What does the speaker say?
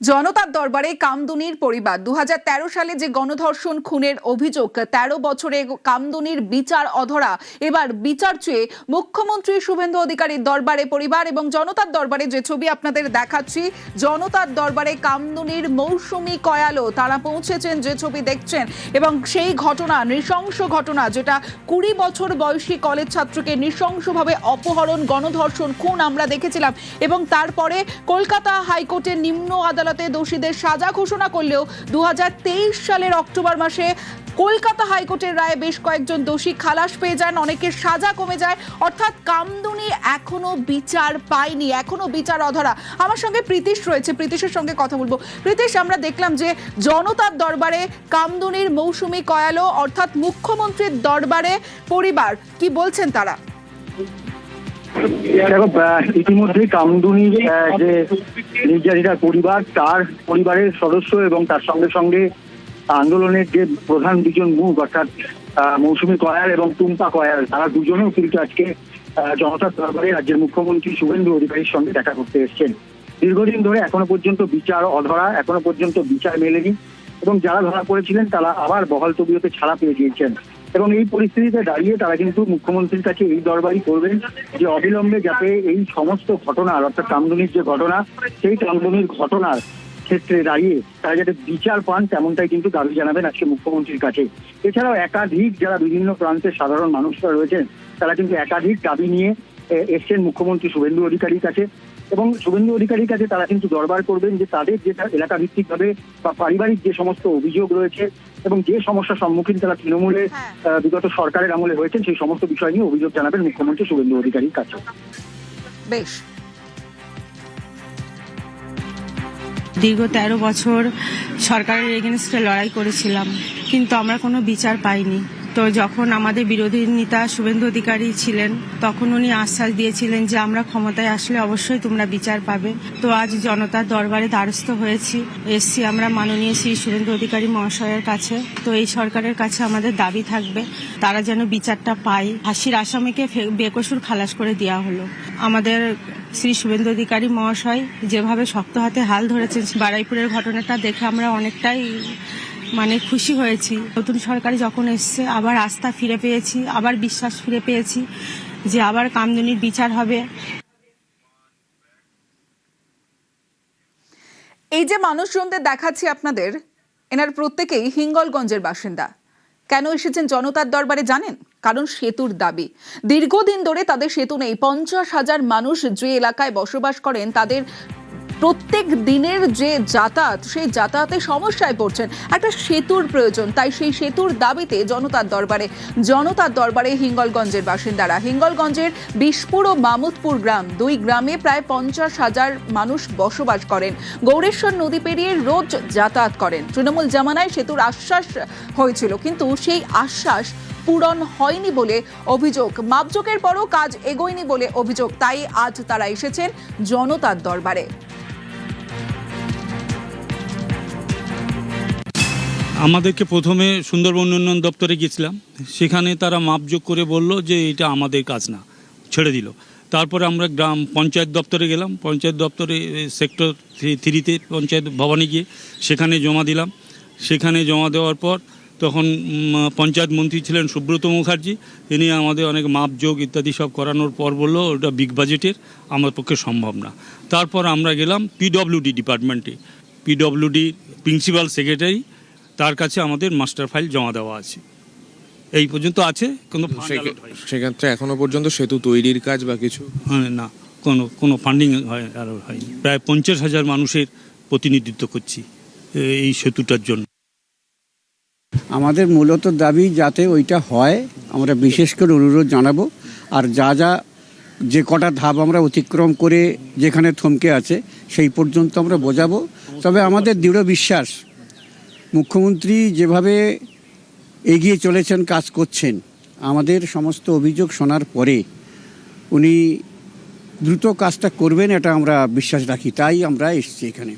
জনতার দরবারে কামদুনির পরিবার 2013 সালে যে গণধর্ষণ খুনের অভিযোগ 13 বছরে কামদুনির বিচার অধরা। এবার বিচার চেয়ে মুখ্যমন্ত্রী শুভেন্দু অধিকারীর দরবারে পরিবার এবং জনতার দরবারে যে ছবি আপনাদের দেখাচ্ছি, জনতার দরবারে কামদুনির মৌসুমী কয়ালো তারা পৌঁছেছেন, যে ছবি দেখছেন। এবং সেই ঘটনা, নৃশংস ঘটনা, যেটা 20 বছর বয়সী কলেজ ছাত্রকে নৃশংসভাবে অপহরণ, গণধর্ষণ, খুন আমরা দেখেছিলাম। এবং তারপরে কলকাতা হাইকোর্টের নিম্ন আদালত দোষীদের সাজা ঘোষণা করলেও 2023 সালের অক্টোবর মাসে কলকাতা হাইকোর্টের রায়ে বেশ কয়েকজন দোষী খালাস পেয়ে যান, অনেকের সাজা কমে যায়। অর্থাৎ কামদুনি এখনো বিচার পায়নি, এখনো বিচার অধরা। আমার সঙ্গে প্রীতিশ রয়েছে, প্রীতিশের সঙ্গে কথা বলবো। প্রীতিশ, আমরা দেখলাম যে জনতার দরবারে কামদুনির মৌসুমী কয়ালো অর্থাৎ মুখ্যমন্ত্রীর দরবারে পরিবার কি বলছেন তারা? দেখো, ইতিমধ্যে কামদুনির যে নির্যাতিতার পরিবার, তার পরিবারের সদস্য এবং তার সঙ্গে সঙ্গে আন্দোলনের যে প্রধান দুজন মুখ অর্থাৎ মৌসুমী কয়াল এবং টুম্পা কয়াল, তারা দুজনেও কিন্তু আজকে জনতার দরবারে রাজ্যের মুখ্যমন্ত্রী শুভেন্দু অধিকারীর সঙ্গে দেখা করতে এসেছেন। দীর্ঘদিন ধরে এখনো পর্যন্ত বিচার অধরা, এখনো পর্যন্ত বিচার মেলেনি এবং যারা ধরা পড়েছিলেন তারা আবার বহাল তবিয়তে ছাড়া পেয়ে গিয়েছেন। এবং এই পরিস্থিতিতে দাঁড়িয়ে তারা কিন্তু মুখ্যমন্ত্রীর কাছে এই দরবারই করবেন যে অবিলম্বে যাতে এই সমস্ত ঘটনার অর্থাৎ কামদুনির যে ঘটনা, সেই কামদুনির ঘটনার ক্ষেত্রে দাঁড়িয়ে তারা যাতে বিচার পান, তেমনটাই কিন্তু দাবি জানাবেন আজকে মুখ্যমন্ত্রীর কাছে। এছাড়াও একাধিক যারা বিভিন্ন প্রান্তের সাধারণ মানুষরা রয়েছেন, তারা কিন্তু একাধিক দাবি নিয়ে এসছেন মুখ্যমন্ত্রী শুভেন্দু অধিকারীর কাছে। এবং শুভেন্দু অধিকারীর কাছে তারা কিন্তু দরবার করবেন যে তাদের যেটা এলাকা ভিত্তিক ভাবে বা পারিবারিক যে সমস্ত অভিযোগ রয়েছে এবং যে সমস্যার সম্মুখীন তারা তৃণমূলে বিগত সরকারের আমলে হয়েছেন, সেই সমস্ত বিষয় নিয়ে অভিযোগ জানাবেন মুখ্যমন্ত্রী শুভেন্দু অধিকারীর কাছে। বেশ, দীর্ঘ 13 বছর সরকারের এগেনস্টে লড়াই করেছিলাম, কিন্তু আমরা কোনো বিচার পাইনি। তো যখন আমাদের বিরোধী নেতা শুভেন্দু অধিকারী ছিলেন, তখন উনি আশ্বাস দিয়েছিলেন যে আমরা ক্ষমতায় আসলে অবশ্যই তোমরা বিচার পাবে। তো আজ জনতার দরবারে দ্বারস্থ এসছি আমরা মাননীয় শ্রী শুভেন্দু অধিকারী মহাশয়ের কাছে। তো এই সরকারের কাছে আমাদের দাবি থাকবে তারা যেন বিচারটা পায়। ফাঁসির আসামিকে বেকসুর খালাস করে দেওয়া হলো। আমাদের শ্রী শুভেন্দু অধিকারী মহাশয় যেভাবে শক্ত হাতে হাল ধরেছেন, বারুইপুরের ঘটনাটা দেখে আমরা অনেকটাই খুশি হয়েছি। নতুন সরকার যখন এসছে আবার আস্থা ফিরে পেয়েছি, আবার বিশ্বাস ফিরে পেয়েছি যে আবার কামদুনির বিচার হবে। এই যে মানুষজনদের দেখাচ্ছি আপনাদের, এনার প্রত্যেকেই হিঙ্গলগঞ্জের বাসিন্দা। কেন এসেছেন জনতার দরবারে জানেন? কারণ সেতুর দাবি। দীর্ঘদিন ধরে তাদের সেতু নেই। 50,000 মানুষ যে এলাকায় বসবাস করেন, তাদের প্রত্যেক দিনের যে যাতায়াত, সেই যাতায়াতে সমস্যায় পড়ছেন। একটা সেতুর প্রয়োজন, তাই সেই সেতুর দাবিতে জনতার দরবারে হিঙ্গলগঞ্জের বাসিন্দারা। হিঙ্গলগঞ্জের বিশপুর ও মামুদপুর গ্রাম, দুই গ্রামে প্রায় 50,000 মানুষ বসবাস করেন। গৌরেশ্বর নদী পেরিয়ে রোজ যাতায়াত করেন। তৃণমূল জামানায় সেতুর আশ্বাস হয়েছিল, কিন্তু সেই আশ্বাস পূরণ হয়নি বলে অভিযোগ। মাপজোকের পরও কাজ এগোয়নি বলে অভিযোগ। তাই আজ তারা এসেছেন জনতার দরবারে। আমাদেরকে প্রথমে সুন্দরবন উন্নয়ন দপ্তরে গিয়েছিলাম, সেখানে তারা মাপজোক করে বলল যে এটা আমাদের কাজ না, ছেড়ে দিল। তারপরে আমরা গ্রাম পঞ্চায়েত দপ্তরে গেলাম, পঞ্চায়েত দপ্তরে সেক্টর 3-তে পঞ্চায়েত ভবনে গিয়ে সেখানে জমা দিলাম। সেখানে জমা দেওয়ার পর তখন পঞ্চায়েত মন্ত্রী ছিলেন সুব্রত মুখার্জি, তিনি আমাদের অনেক মাপজোক ইত্যাদি সব করানোর পর বলল ওটা বিগ বাজেটের, আমার পক্ষে সম্ভব না। তারপর আমরা গেলাম পিডব্লিউডি ডিপার্টমেন্টে, পিডব্লিউডি প্রিন্সিপাল সেক্রেটারি, তার কাছে আমাদের মাস্টার ফাইল জমা দেওয়া আছে। এই পর্যন্ত আছে, কোনো সেক্ষেত্রে এখনো পর্যন্ত সেতু তৈরির কাজ বা কিছু না, কোনো ফান্ডিং হয়নি। প্রায় 50,000 মানুষের প্রতিনিধিত্ব করছি এই সেতুটার জন্য। আমাদের মূলত দাবি যাতে ওইটা হয়, আমরা বিশেষ করে অনুরোধ জানাবো। আর যে কটা ধাপ আমরা অতিক্রম করে যেখানে থমকে আছে সেই পর্যন্ত আমরা বোঝাবো। তবে আমাদের দৃঢ় বিশ্বাস, মুখ্যমন্ত্রী যেভাবে এগিয়ে চলেছেন, কাজ করছেন, আমাদের সমস্ত অভিযোগ শোনার পরে উনি দ্রুত কাজটা করবেন, এটা আমরা বিশ্বাস রাখি। তাই আমরা এসেছি এখানে।